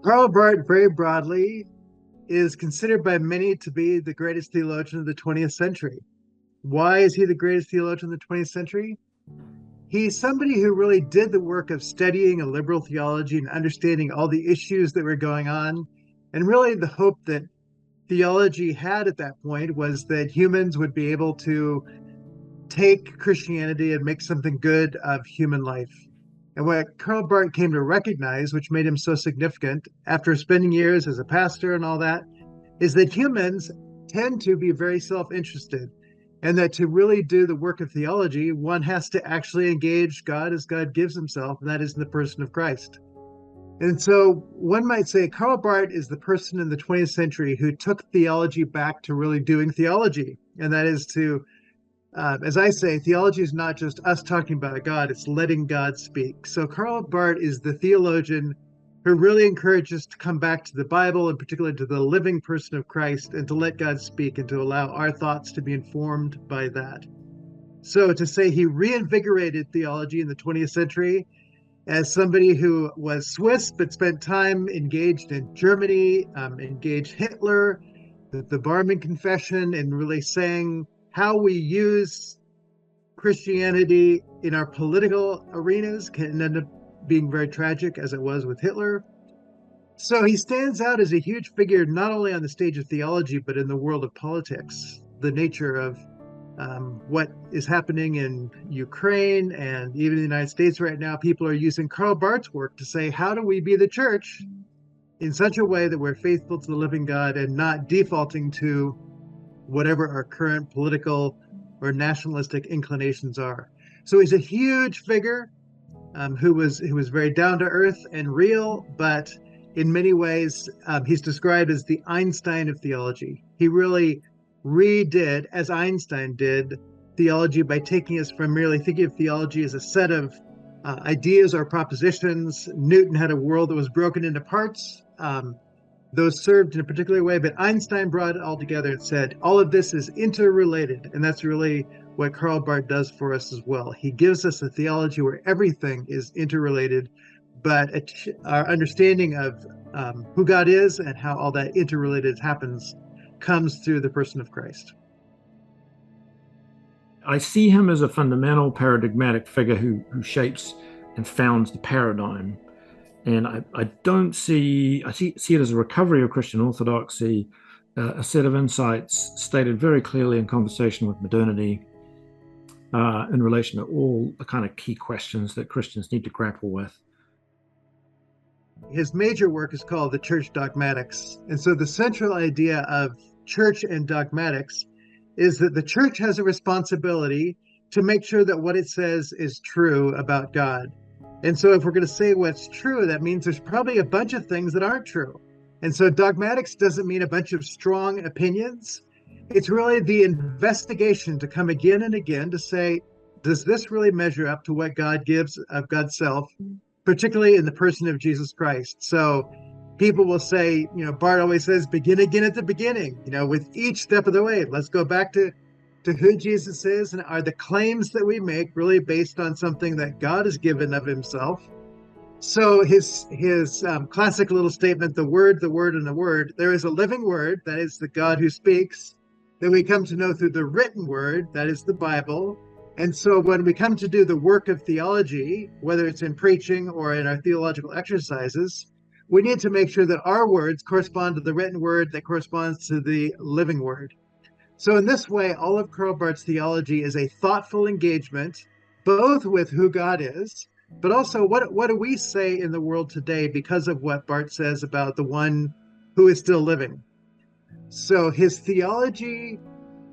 Karl Barth, very broadly, is considered by many to be the greatest theologian of the 20th century. Why is he the greatest theologian of the 20th century? He's somebody who really did the work of studying a liberal theology and understanding all the issues that were going on. And really, the hope that theology had at that point was that humans would be able to take Christianity and make something good of human life. And what Karl Barth came to recognize, which made him so significant after spending years as a pastor and all that, is that humans tend to be very self interested. And that to really do the work of theology, one has to actually engage God as God gives himself, and that is in the person of Christ. And so one might say Karl Barth is the person in the 20th century who took theology back to really doing theology. And that is to as I say, theology is not just us talking about God, it's letting God speak. So Karl Barth is the theologian who really encourages us to come back to the Bible, and particularly to the living person of Christ, and to let God speak and to allow our thoughts to be informed by that. So to say he reinvigorated theology in the 20th century as somebody who was Swiss but spent time engaged in Germany, engaged Hitler, the Barmen Confession, and really saying how we use Christianity in our political arenas can end up being very tragic, as it was with Hitler. So he stands out as a huge figure, not only on the stage of theology, but in the world of politics. The nature of what is happening in Ukraine and even in the United States right now, people are using Karl Barth's work to say, how do we be the church in such a way that we're faithful to the living God and not defaulting to whatever our current political or nationalistic inclinations are. So he's a huge figure who was very down to earth and real, but in many ways he's described as the Einstein of theology. He really redid, as Einstein did, theology by taking us from merely thinking of theology as a set of ideas or propositions. Newton had a world that was broken into parts. Those served in a particular way, but Einstein brought it all together and said, all of this is interrelated. And that's really what Karl Barth does for us as well. He gives us a theology where everything is interrelated, but our understanding of who God is and how all that interrelated happens comes through the person of Christ. I see him as a fundamental paradigmatic figure who shapes and founds the paradigm. And I don't see, I see it as a recovery of Christian orthodoxy, a set of insights stated very clearly in conversation with modernity in relation to all the kind of key questions that Christians need to grapple with. His major work is called the Church Dogmatics. And so the central idea of church and dogmatics is that the church has a responsibility to make sure that what it says is true about God. And so if we're going to say what's true, that means there's probably a bunch of things that aren't true. And so dogmatics doesn't mean a bunch of strong opinions. It's really the investigation to come again and again to say, does this really measure up to what God gives of God's self, particularly in the person of Jesus Christ? So people will say, Barth always says, begin again at the beginning, with each step of the way. Let's go back to who Jesus is, and are the claims that we make really based on something that God has given of himself? So his classic little statement, the word, and the word, there is a living word, that is the God who speaks, that we come to know through the written word, that is the Bible. And so when we come to do the work of theology, whether it's in preaching or in our theological exercises, we need to make sure that our words correspond to the written word that corresponds to the living word. So in this way, all of Karl Barth's theology is a thoughtful engagement, both with who God is, but also what do we say in the world today because of what Barth says about the one who is still living. So his theology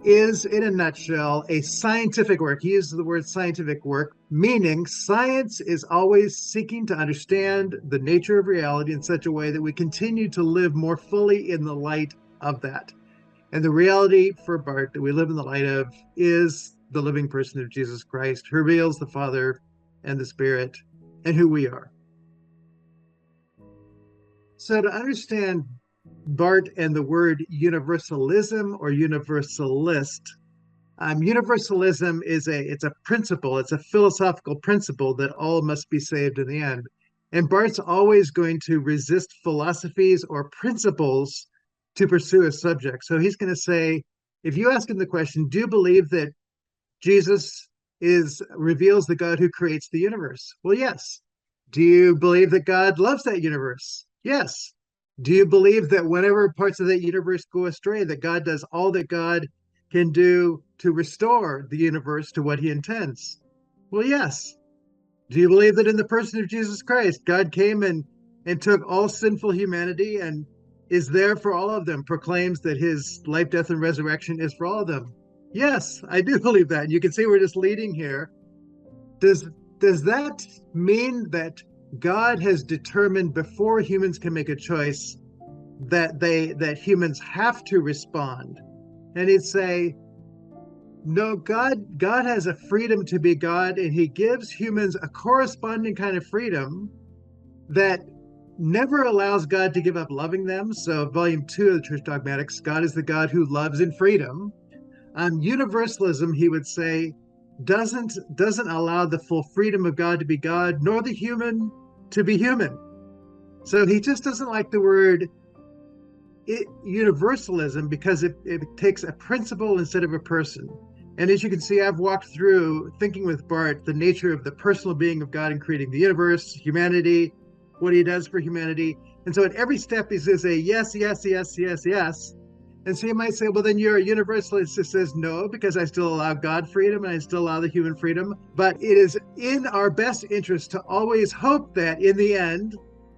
is, in a nutshell, a scientific work. He uses the word scientific work, meaning science is always seeking to understand the nature of reality in such a way that we continue to live more fully in the light of that. And the reality for Barth that we live in the light of is the living person of Jesus Christ, who reveals the Father and the Spirit and who we are. So to understand Barth and the word universalism or universalist, universalism is it's a principle, it's a philosophical principle that all must be saved in the end. And Barth's always going to resist philosophies or principles to pursue a subject. So he's going to say, if you ask him the question, do you believe that Jesus reveals the God who creates the universe? Well, yes. Do you believe that God loves that universe? Yes. Do you believe that whenever parts of that universe go astray, that God does all that God can do to restore the universe to what he intends? Well, yes. Do you believe that in the person of Jesus Christ, God came and took all sinful humanity and is there for all of them, proclaims that his life, death, and resurrection is for all of them? Yes, I do believe that. And you can see we're just leading here. Does that mean that God has determined before humans can make a choice that humans have to respond? And he'd say, no, God has a freedom to be God, and he gives humans a corresponding kind of freedom that never allows God to give up loving them. So volume 2 of the Church Dogmatics, God is the God who loves in freedom. Universalism, he would say, doesn't allow the full freedom of God to be God, nor the human to be human. So he just doesn't like the word universalism because it takes a principle instead of a person. And as you can see, I've walked through, thinking with Barth, the nature of the personal being of God in creating the universe, humanity, what he does for humanity. And so at every step, he's going to say, yes, yes, yes, yes, yes. And so you might say, well, then you're a universalist that says no, because I still allow God freedom and I still allow the human freedom. But it is in our best interest to always hope that in the end,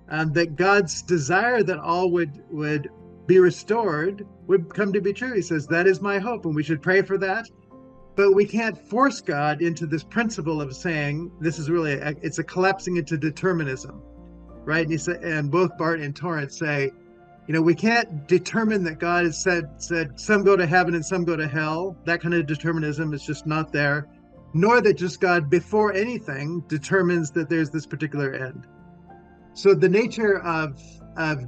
that God's desire that all would be restored would come to be true. He says, that is my hope, and we should pray for that. But we can't force God into this principle of saying this is really it's a collapsing into determinism, right? And he said, and both Barth and Torrance say, we can't determine that God has said some go to heaven and some go to hell. That kind of determinism is just not there. Nor that just God, before anything, determines that there's this particular end. So the nature of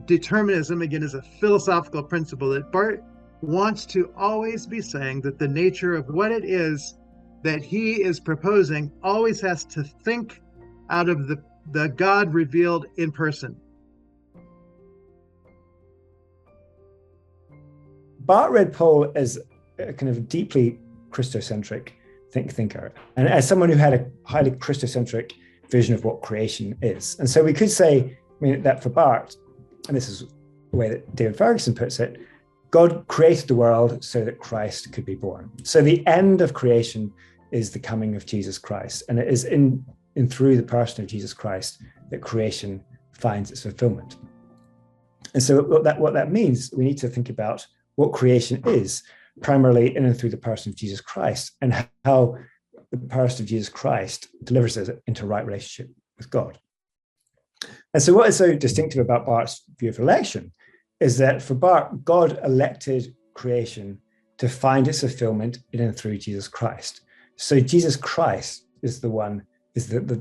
determinism, again, is a philosophical principle that Barth wants to always be saying that the nature of what it is that he is proposing always has to think out of the God revealed in person. Barth read Paul as a kind of deeply Christocentric thinker, and as someone who had a highly Christocentric vision of what creation is. And so we could say, that for Barth, and this is the way that David Ferguson puts it, God created the world so that Christ could be born. So the end of creation is the coming of Jesus Christ. And it is in through the person of Jesus Christ that creation finds its fulfillment. And so what that means, we need to think about what creation is, primarily in and through the person of Jesus Christ, and how the person of Jesus Christ delivers us into right relationship with God. And so what is so distinctive about Barth's view of election is that for Barth, God elected creation to find its fulfillment in and through Jesus Christ. So Jesus Christ is the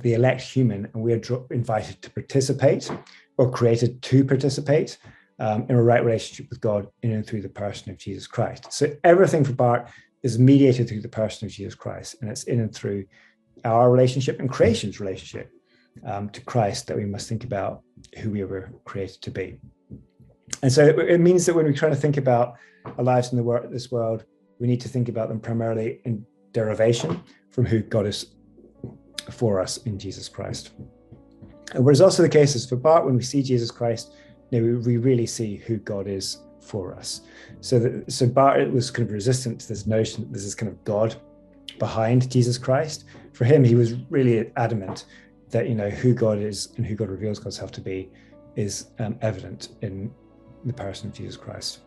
elect human, and we are invited to participate, or created to participate in a right relationship with God in and through the person of Jesus Christ. So everything for Barth is mediated through the person of Jesus Christ, and it's in and through our relationship and creation's relationship to Christ that we must think about who we were created to be. And so it means that when we try to think about our lives in this world, we need to think about them primarily in derivation from who God is for us in Jesus Christ. And what is also the case is for Barth, when we see Jesus Christ, we really see who God is for us. So Barth was kind of resistant to this notion that this is kind of God behind Jesus Christ. For him, he was really adamant that who God is and who God reveals God's self to be is evident in the person of Jesus Christ.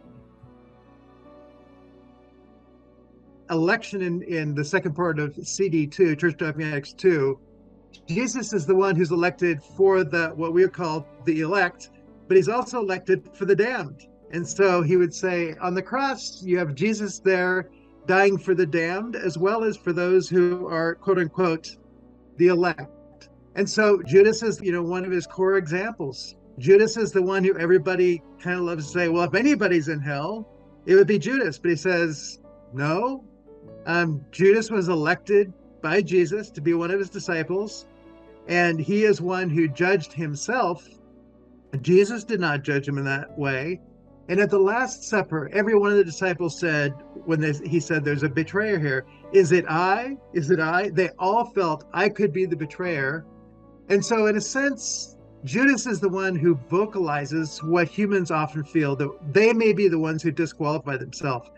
Election in the second part of CD2, Church Dogmatics 2, Jesus is the one who's elected for what we would call the elect, but he's also elected for the damned. And so he would say, on the cross, you have Jesus there dying for the damned, as well as for those who are, quote unquote, the elect. And so Judas is, one of his core examples. Judas is the one who everybody kind of loves to say, well, if anybody's in hell, it would be Judas. But he says, no, Judas was elected by Jesus to be one of his disciples. and he is one who judged himself. Jesus did not judge him in that way. And at the Last Supper, every one of the disciples said, he said, there's a betrayer here, is it I? Is it I? They all felt I could be the betrayer. And so in a sense, Judas is the one who vocalizes what humans often feel, that they may be the ones who disqualify themselves.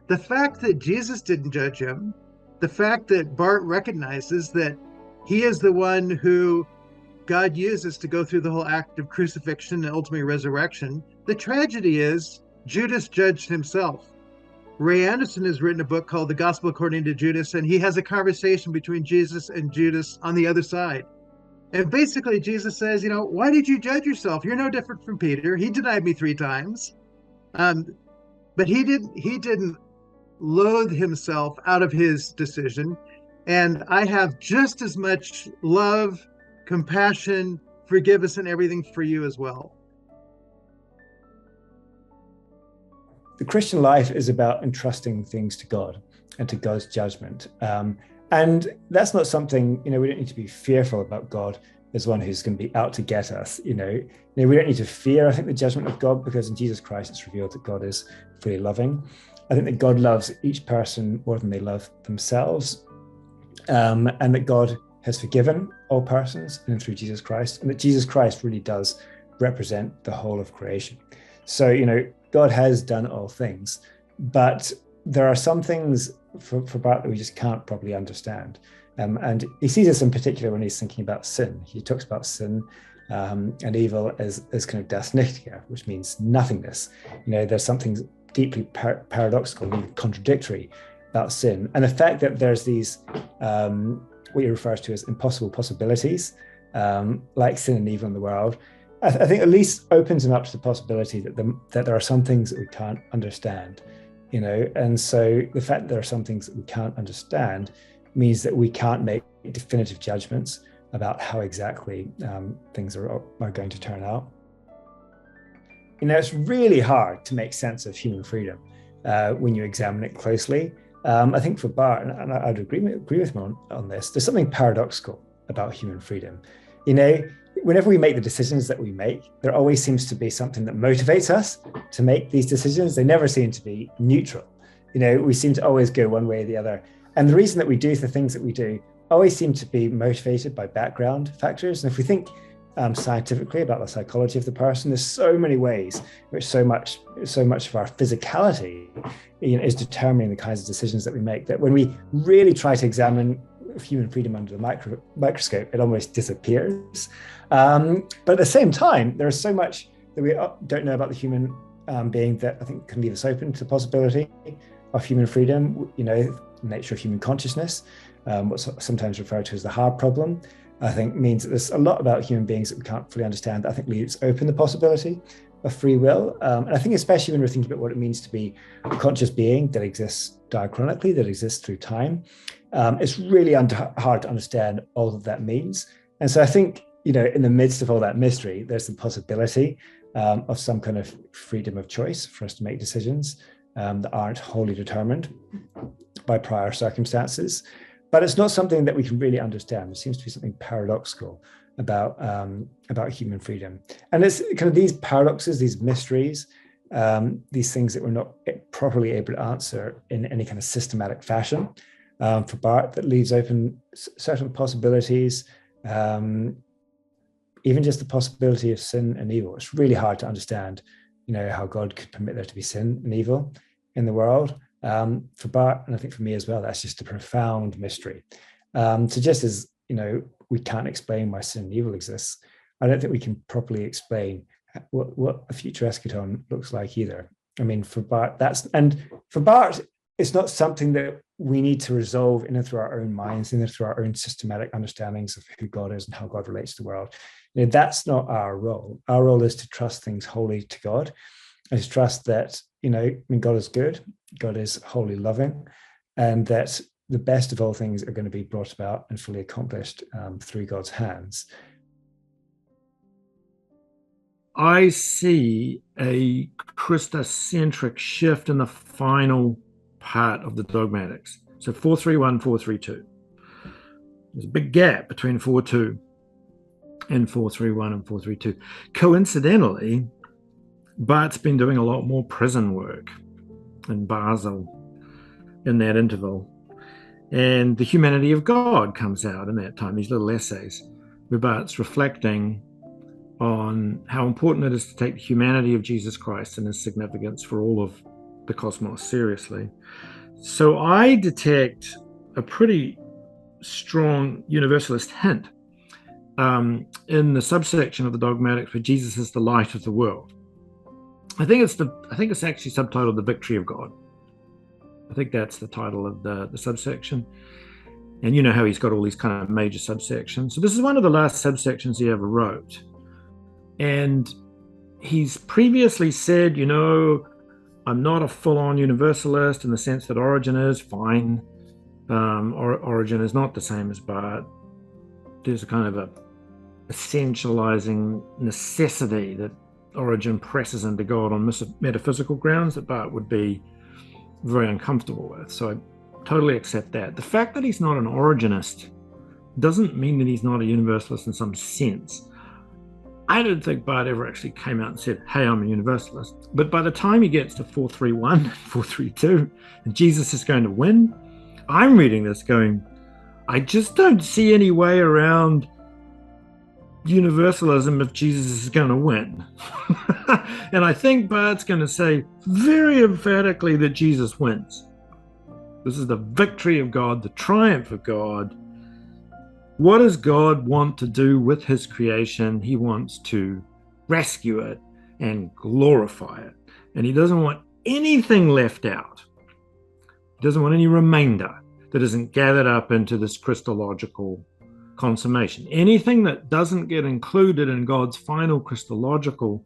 The fact that Jesus didn't judge him, the fact that Barth recognizes that he is the one who God uses to go through the whole act of crucifixion and ultimately resurrection. The tragedy is Judas judged himself. Ray Anderson has written a book called The Gospel According to Judas, and he has a conversation between Jesus and Judas on the other side. And basically Jesus says, why did you judge yourself? You're no different from Peter. He denied me 3 times. But he didn't loathe himself out of his decision. And I have just as much love, compassion, forgiveness, and everything for you as well. The Christian life is about entrusting things to God and to God's judgment. And that's not something, we don't need to be fearful about God as one who's going to be out to get us. We don't need to fear, I think, the judgment of God, because in Jesus Christ it's revealed that God is fully loving. I think that God loves each person more than they love themselves, and that God has forgiven all persons in and through Jesus Christ, and that Jesus Christ really does represent the whole of creation. So, God has done all things, but there are some things for Barth that we just can't properly understand. And he sees this in particular when he's thinking about sin. He talks about sin and evil as kind of das Nichtige, which means nothingness. There's something deeply paradoxical, really contradictory about sin. And the fact that there's these what he refers to as impossible possibilities, like sin and evil in the world, I think at least opens him up to the possibility that there are some things that we can't understand, and so the fact that there are some things that we can't understand means that we can't make definitive judgments about how exactly things are going to turn out. It's really hard to make sense of human freedom when you examine it closely. I think for Barth, and I'd agree with him on this, there's something paradoxical about human freedom. Whenever we make the decisions that we make, there always seems to be something that motivates us to make these decisions. They never seem to be neutral. We seem to always go one way or the other. And the reason that we do the things that we do always seem to be motivated by background factors. And if we think scientifically about the psychology of the person, there's so many ways in which so much of our physicality is determining the kinds of decisions that we make, that when we really try to examine human freedom under the microscope, it almost disappears. But at the same time, there is so much that we don't know about the human being that I think can leave us open to the possibility of human freedom. The nature of human consciousness, what's sometimes referred to as the hard problem, I think means that there's a lot about human beings that we can't fully understand that I think leaves open the possibility of free will. And I think especially when we're thinking about what it means to be a conscious being that exists diachronically, that exists through time, it's really hard to understand all that that means. And so I think, in the midst of all that mystery, there's the possibility of some kind of freedom of choice for us to make decisions that aren't wholly determined by prior circumstances. But it's not something that we can really understand. There seems to be something paradoxical about human freedom. And it's kind of these paradoxes, these mysteries, these things that we're not properly able to answer in any kind of systematic fashion for Barth, that leaves open certain possibilities, even just the possibility of sin and evil. It's really hard to understand, how God could permit there to be sin and evil in the world. For Barth, and I think for me as well, that's just a profound mystery. So just as, we can't explain why sin and evil exists, I don't think we can properly explain what a future eschaton looks like either. I mean, for Barth, it's not something that we need to resolve in and through our own minds, in and through our own systematic understandings of who God is and how God relates to the world. That's not our role. Our role is to trust things wholly to God, and to trust that, God is good, God is wholly loving, and that the best of all things are going to be brought about and fully accomplished through God's hands. I see a Christocentric shift in the final part of the dogmatics. So 431, 432. There's a big gap between 4.2 in 431 and 432. Coincidentally, Barth's been doing a lot more prison work in Basel in that interval. And The Humanity of God comes out in that time, these little essays, where Barth's reflecting on how important it is to take the humanity of Jesus Christ and his significance for all of the cosmos seriously. So I detect a pretty strong universalist hint in the subsection of the dogmatics where Jesus is the light of the world. I think it's actually subtitled The Victory of God. I think that's the title of the subsection. And you know how he's got all these kind of major subsections. So this is one of the last subsections he ever wrote. And he's previously said, I'm not a full-on universalist in the sense that Origen is fine. Origen is not the same as Barth. There's a kind of a essentializing necessity that Origen presses into God on metaphysical grounds that Barth would be very uncomfortable with. So I totally accept that. The fact that he's not an Origenist doesn't mean that he's not a universalist in some sense. I don't think Barth ever actually came out and said, hey, I'm a universalist. But by the time he gets to 431, 432, and Jesus is going to win, I'm reading this going, I just don't see any way around universalism if Jesus is going to win. And I think Barth's going to say very emphatically that Jesus wins. This is the victory of God, the triumph of God. What does God want to do with his creation? He wants to rescue it and glorify it. And he doesn't want anything left out. He doesn't want any remainder that isn't gathered up into this Christological consummation. Anything that doesn't get included in God's final Christological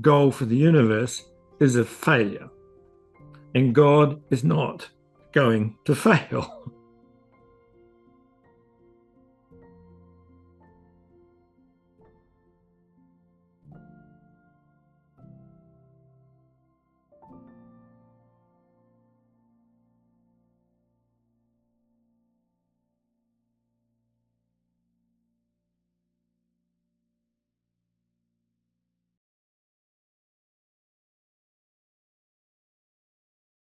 goal for the universe is a failure. And God is not going to fail.